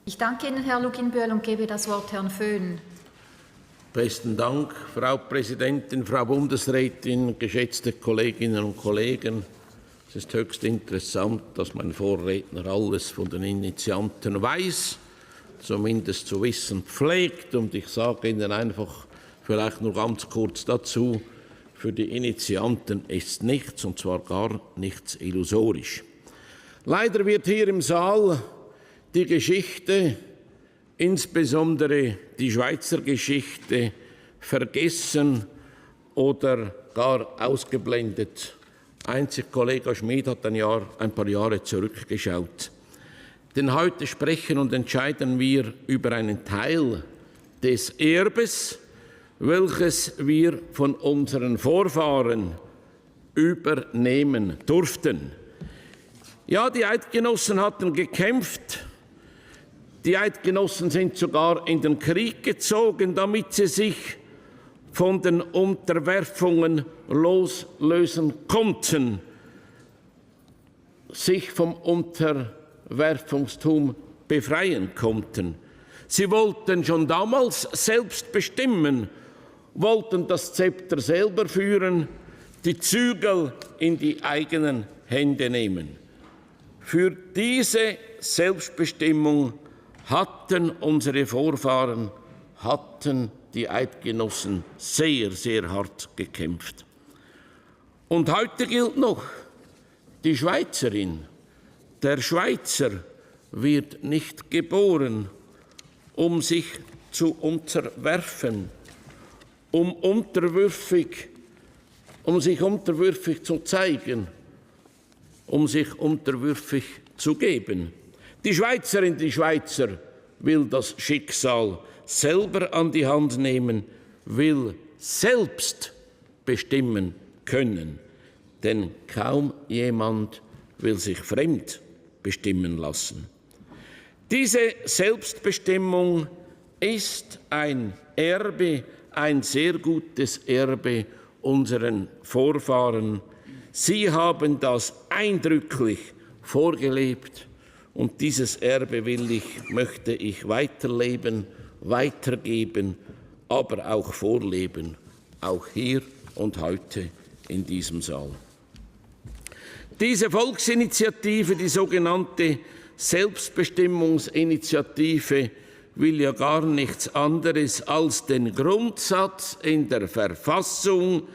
Ich danke Ihnen, Herr Luginbühl, und gebe das Wort Herrn Föhn. Besten Dank, Frau Präsidentin, Frau Bundesrätin, geschätzte Kolleginnen und Kollegen. Es ist höchst interessant, dass mein Vorredner alles von den Initianten weiß, zumindest zu wissen pflegt. Und ich sage Ihnen einfach vielleicht nur ganz kurz dazu, für die Initianten ist nichts, und zwar gar nichts illusorisch. Leider wird hier im Saal die Geschichte, insbesondere die Schweizer Geschichte, vergessen oder gar ausgeblendet. Einzig Kollege Schmid hat ein paar Jahre zurückgeschaut. Denn heute sprechen und entscheiden wir über einen Teil des Erbes, welches wir von unseren Vorfahren übernehmen durften. Ja, die Eidgenossen hatten gekämpft. Die Eidgenossen sind sogar in den Krieg gezogen, damit sie sich von den Unterwerfungen loslösen konnten, sich vom Unterwerfungstum befreien konnten. Sie wollten schon damals selbst bestimmen, wollten das Zepter selber führen, die Zügel in die eigenen Hände nehmen. Für diese Selbstbestimmung hatten unsere Vorfahren, hatten die Eidgenossen sehr, sehr hart gekämpft. Und heute gilt noch, die Schweizerin, der Schweizer wird nicht geboren, um sich zu unterwerfen, um sich unterwürfig zu zeigen, um sich unterwürfig zu geben. Die Schweizerin, die Schweizer will das Schicksal selber an die Hand nehmen, will selbst bestimmen können. Denn kaum jemand will sich fremd bestimmen lassen. Diese Selbstbestimmung ist ein Erbe, ein sehr gutes Erbe unseren Vorfahren. Sie haben das eindrücklich vorgelebt und dieses Erbe möchte ich weiterleben, weitergeben, aber auch vorleben, auch hier und heute in diesem Saal. Diese Volksinitiative, die sogenannte Selbstbestimmungsinitiative, will ja gar nichts anderes als den Grundsatz in der Verfassung,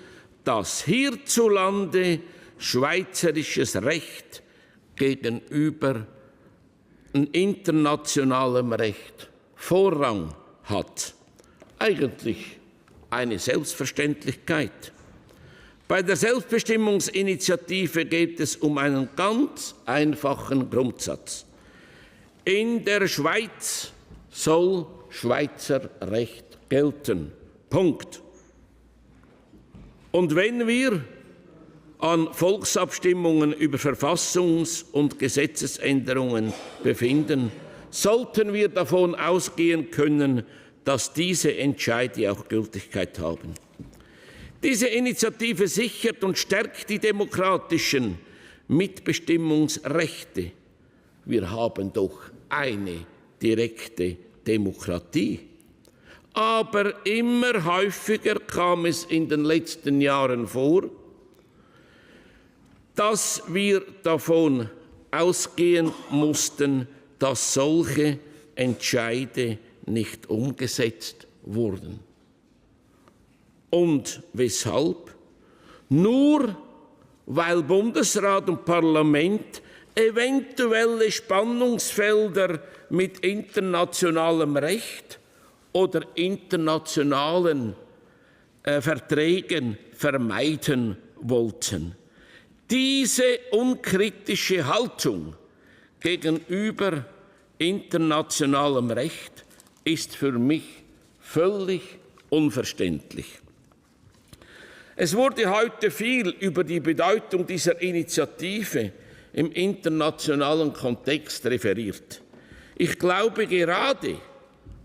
dass hierzulande schweizerisches Recht gegenüber internationalem Recht Vorrang hat. Eigentlich eine Selbstverständlichkeit. Bei der Selbstbestimmungsinitiative geht es um einen ganz einfachen Grundsatz. In der Schweiz soll Schweizer Recht gelten. Punkt. Und wenn wir an Volksabstimmungen über Verfassungs- und Gesetzesänderungen befinden, sollten wir davon ausgehen können, dass diese Entscheide auch Gültigkeit haben. Diese Initiative sichert und stärkt die demokratischen Mitbestimmungsrechte. Wir haben doch eine direkte Demokratie. Aber immer häufiger kam es in den letzten Jahren vor, dass wir davon ausgehen mussten, dass solche Entscheide nicht umgesetzt wurden. Und weshalb? Nur weil Bundesrat und Parlament eventuelle Spannungsfelder mit internationalem Recht oder internationalen Verträgen vermeiden wollten. Diese unkritische Haltung gegenüber internationalem Recht ist für mich völlig unverständlich. Es wurde heute viel über die Bedeutung dieser Initiative im internationalen Kontext referiert. Ich glaube, gerade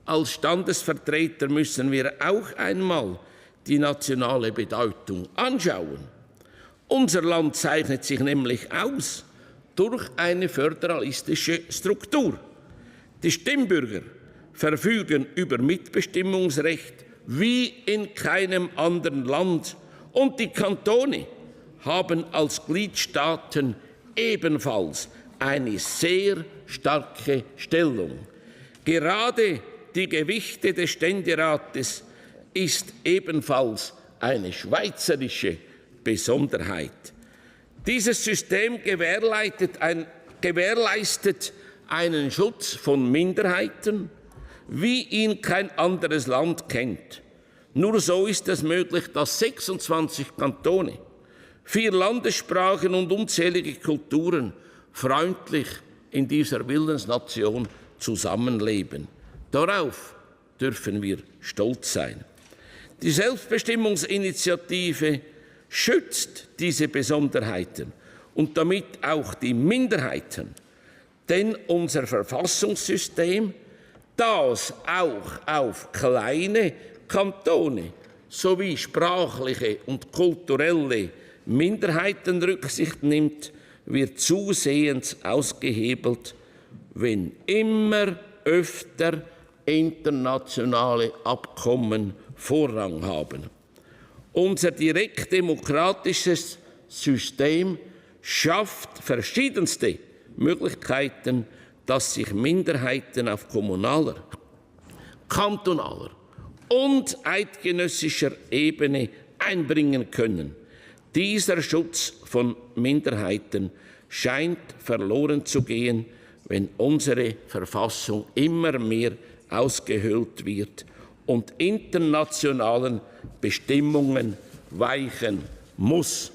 als Standesvertreter müssen wir auch einmal die nationale Bedeutung anschauen. Unser Land zeichnet sich nämlich aus durch eine föderalistische Struktur. Die Stimmbürger verfügen über Mitbestimmungsrecht wie in keinem anderen Land und die Kantone haben als Gliedstaaten ebenfalls eine sehr starke Stellung. Gerade die Gewichte des Ständerates ist ebenfalls eine schweizerische Besonderheit. Dieses System gewährleistet einen Schutz von Minderheiten, wie ihn kein anderes Land kennt. Nur so ist es möglich, dass 26 Kantone, 4 Landessprachen und unzählige Kulturen freundlich in dieser Willensnation zusammenleben. Darauf dürfen wir stolz sein. Die Selbstbestimmungsinitiative schützt diese Besonderheiten und damit auch die Minderheiten. Denn unser Verfassungssystem, das auch auf kleine Kantone sowie sprachliche und kulturelle Minderheiten Rücksicht nimmt, wird zusehends ausgehebelt, wenn immer öfter internationale Abkommen Vorrang haben. Unser direktdemokratisches System schafft verschiedenste Möglichkeiten, dass sich Minderheiten auf kommunaler, kantonaler und eidgenössischer Ebene einbringen können. Dieser Schutz von Minderheiten scheint verloren zu gehen, wenn unsere Verfassung immer mehr ausgehöhlt wird und internationalen Bestimmungen weichen muss.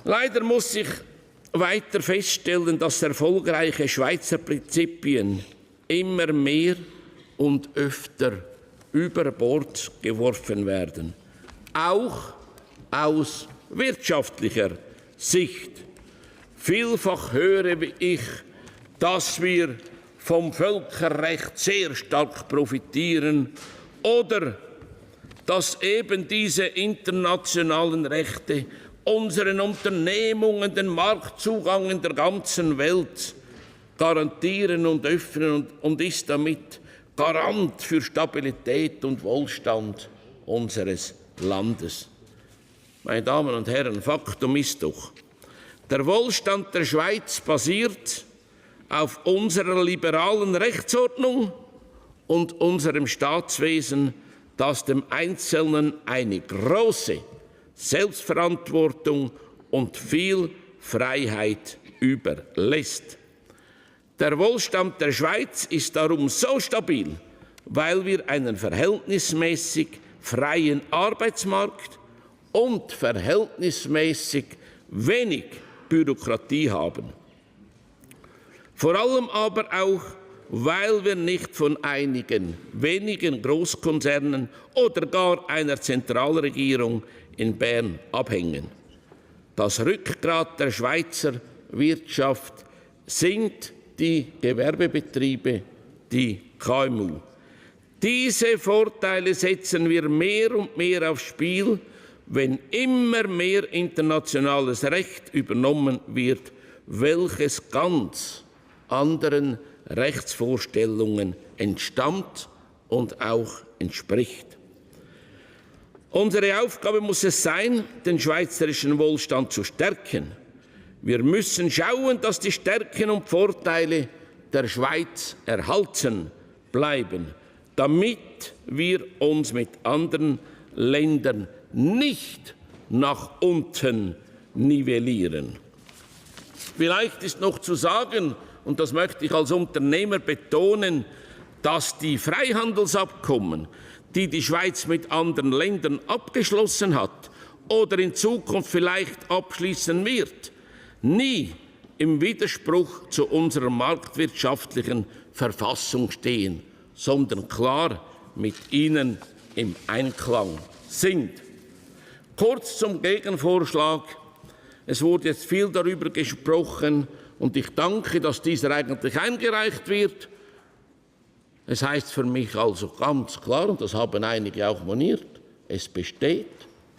Leider muss ich weiter feststellen, dass erfolgreiche Schweizer Prinzipien immer mehr und öfter über Bord geworfen werden, auch aus wirtschaftlicher Sicht. Vielfach höre ich, dass wir vom Völkerrecht sehr stark profitieren oder dass eben diese internationalen Rechte unseren Unternehmungen den Marktzugang in der ganzen Welt garantieren und öffnen und ist damit Garant für Stabilität und Wohlstand unseres Landes. Meine Damen und Herren, Faktum ist doch, der Wohlstand der Schweiz basiert auf unserer liberalen Rechtsordnung und unserem Staatswesen, das dem Einzelnen eine große Selbstverantwortung und viel Freiheit überlässt. Der Wohlstand der Schweiz ist darum so stabil, weil wir einen verhältnismäßig freien Arbeitsmarkt und verhältnismäßig wenig Bürokratie haben. Vor allem aber auch, weil wir nicht von einigen wenigen Großkonzernen oder gar einer Zentralregierung in Bern abhängen. Das Rückgrat der Schweizer Wirtschaft sind die Gewerbebetriebe, die KMU. Diese Vorteile setzen wir mehr und mehr aufs Spiel, wenn immer mehr internationales Recht übernommen wird, welches ganz anderen Rechtsvorstellungen entstammt und auch entspricht. Unsere Aufgabe muss es sein, den schweizerischen Wohlstand zu stärken. Wir müssen schauen, dass die Stärken und Vorteile der Schweiz erhalten bleiben, damit wir uns mit anderen Ländern nicht nach unten nivellieren. Vielleicht ist noch zu sagen, und das möchte ich als Unternehmer betonen, dass die Freihandelsabkommen, die die Schweiz mit anderen Ländern abgeschlossen hat oder in Zukunft vielleicht abschließen wird, nie im Widerspruch zu unserer marktwirtschaftlichen Verfassung stehen, sondern klar mit ihnen im Einklang sind. Kurz zum Gegenvorschlag. Es wurde jetzt viel darüber gesprochen und ich danke, dass dieser eigentlich eingereicht wird. Es heißt für mich also ganz klar, und das haben einige auch moniert, es besteht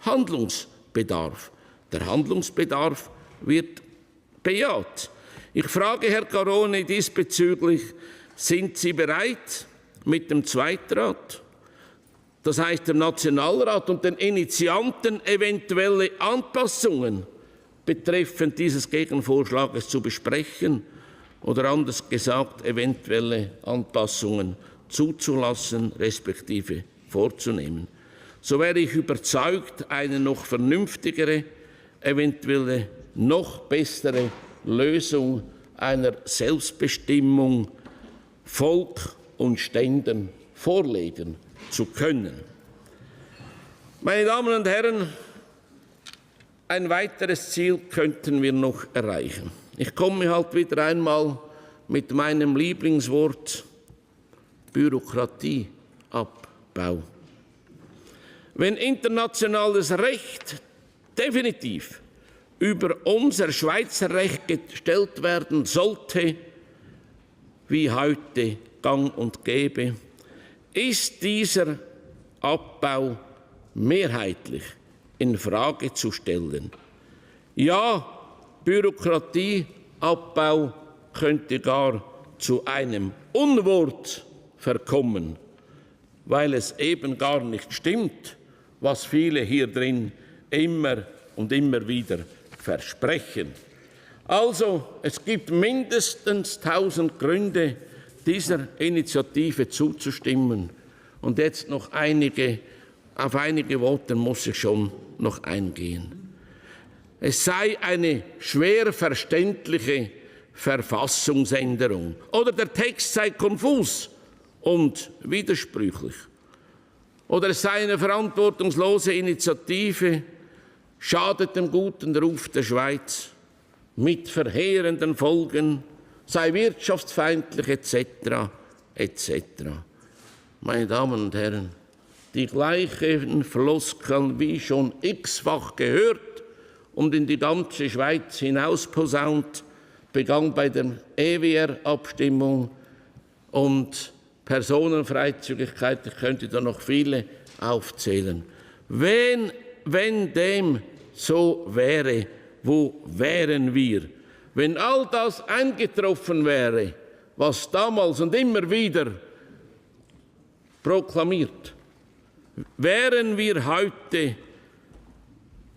Handlungsbedarf. Der Handlungsbedarf wird bejaht. Ich frage Herr Caroni diesbezüglich, Sind Sie bereit, mit dem Zweitrat, das heißt dem Nationalrat und den Initianten, eventuelle Anpassungen betreffend dieses Gegenvorschlages zu besprechen oder anders gesagt, eventuelle Anpassungen zuzulassen, respektive vorzunehmen? So wäre ich überzeugt, eine noch vernünftigere, eventuelle noch bessere Lösung einer Selbstbestimmung Volk und Ständen vorlegen zu können. Meine Damen und Herren, ein weiteres Ziel könnten wir noch erreichen. Ich komme halt wieder einmal mit meinem Lieblingswort Bürokratieabbau. Wenn internationales Recht definitiv über unser Schweizer Recht gestellt werden sollte, wie heute gang und gäbe, ist dieser Abbau mehrheitlich in Frage zu stellen. Ja, Bürokratieabbau könnte gar zu einem Unwort verkommen, weil es eben gar nicht stimmt, was viele hier drin immer und immer wieder versprechen. Also, es gibt mindestens 1000 Gründe, dieser Initiative zuzustimmen. Und jetzt noch auf einige Worte muss ich schon noch eingehen. Es sei eine schwer verständliche Verfassungsänderung oder der Text sei konfus und widersprüchlich oder es sei eine verantwortungslose Initiative, schadet dem guten Ruf der Schweiz mit verheerenden Folgen, sei wirtschaftsfeindlich etc. etc. Meine Damen und Herren, die gleichen Floskeln wie schon x-fach gehört und in die ganze Schweiz hinaus posaunt, begann bei der EWR-Abstimmung und Personenfreizügigkeit, ich könnte da noch viele aufzählen. Wenn dem so wäre, wo wären wir? Wenn all das eingetroffen wäre, was damals und immer wieder proklamiert, wären wir heute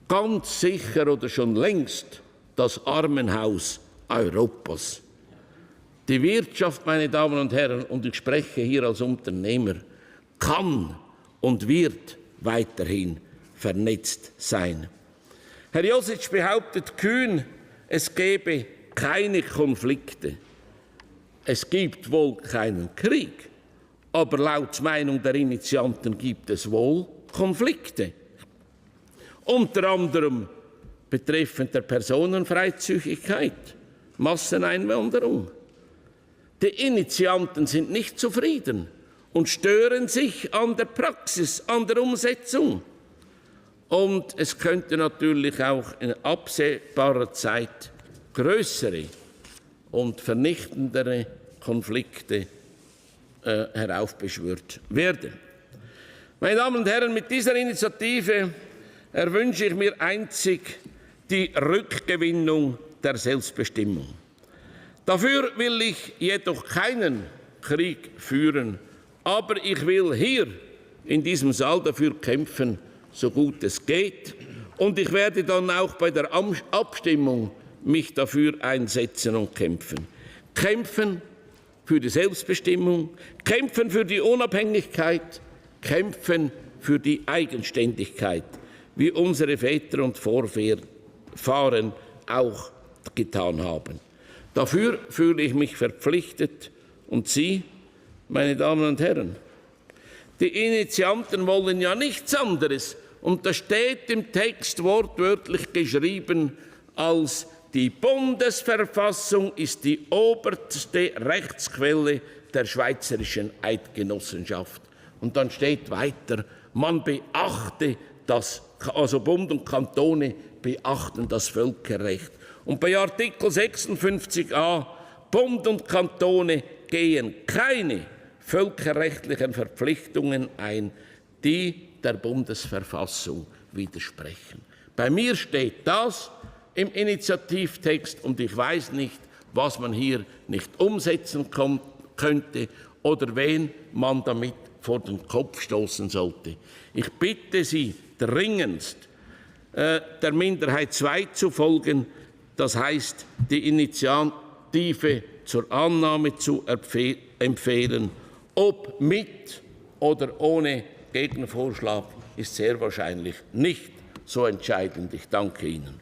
ganz sicher oder schon längst das Armenhaus Europas. Die Wirtschaft, meine Damen und Herren, und ich spreche hier als Unternehmer, kann und wird weiterhin vernetzt sein. Herr Josic behauptet kühn, es gebe keine Konflikte. Es gibt wohl keinen Krieg, aber laut Meinung der Initianten gibt es wohl Konflikte. Unter anderem betreffend der Personenfreizügigkeit, Masseneinwanderung. Die Initianten sind nicht zufrieden und stören sich an der Praxis, an der Umsetzung. Und es könnte natürlich auch in absehbarer Zeit größere und vernichtendere Konflikte heraufbeschwört werden. Meine Damen und Herren, mit dieser Initiative erwünsche ich mir einzig die Rückgewinnung der Selbstbestimmung. Dafür will ich jedoch keinen Krieg führen, aber ich will hier in diesem Saal dafür kämpfen, so gut es geht. Und ich werde dann auch bei der Abstimmung mich dafür einsetzen und kämpfen. Kämpfen für die Selbstbestimmung, kämpfen für die Unabhängigkeit, kämpfen für die Eigenständigkeit, wie unsere Väter und Vorfahren auch getan haben. Dafür fühle ich mich verpflichtet. Und Sie, meine Damen und Herren, die Initianten wollen ja nichts anderes, und das steht im Text wortwörtlich geschrieben, als die Bundesverfassung ist die oberste Rechtsquelle der Schweizerischen Eidgenossenschaft. Und dann steht weiter, man beachte also Bund und Kantone beachten das Völkerrecht. Und bei Artikel 56a, Bund und Kantone gehen keine völkerrechtlichen Verpflichtungen ein, die der Bundesverfassung widersprechen. Bei mir steht das im Initiativtext und ich weiß nicht, was man hier nicht umsetzen könnte oder wen man damit vor den Kopf stoßen sollte. Ich bitte Sie dringendst, der Minderheit 2 zu folgen, das heißt, die Initiative zur Annahme zu empfehlen. Ob mit oder ohne Gegenvorschlag ist sehr wahrscheinlich nicht so entscheidend. Ich danke Ihnen.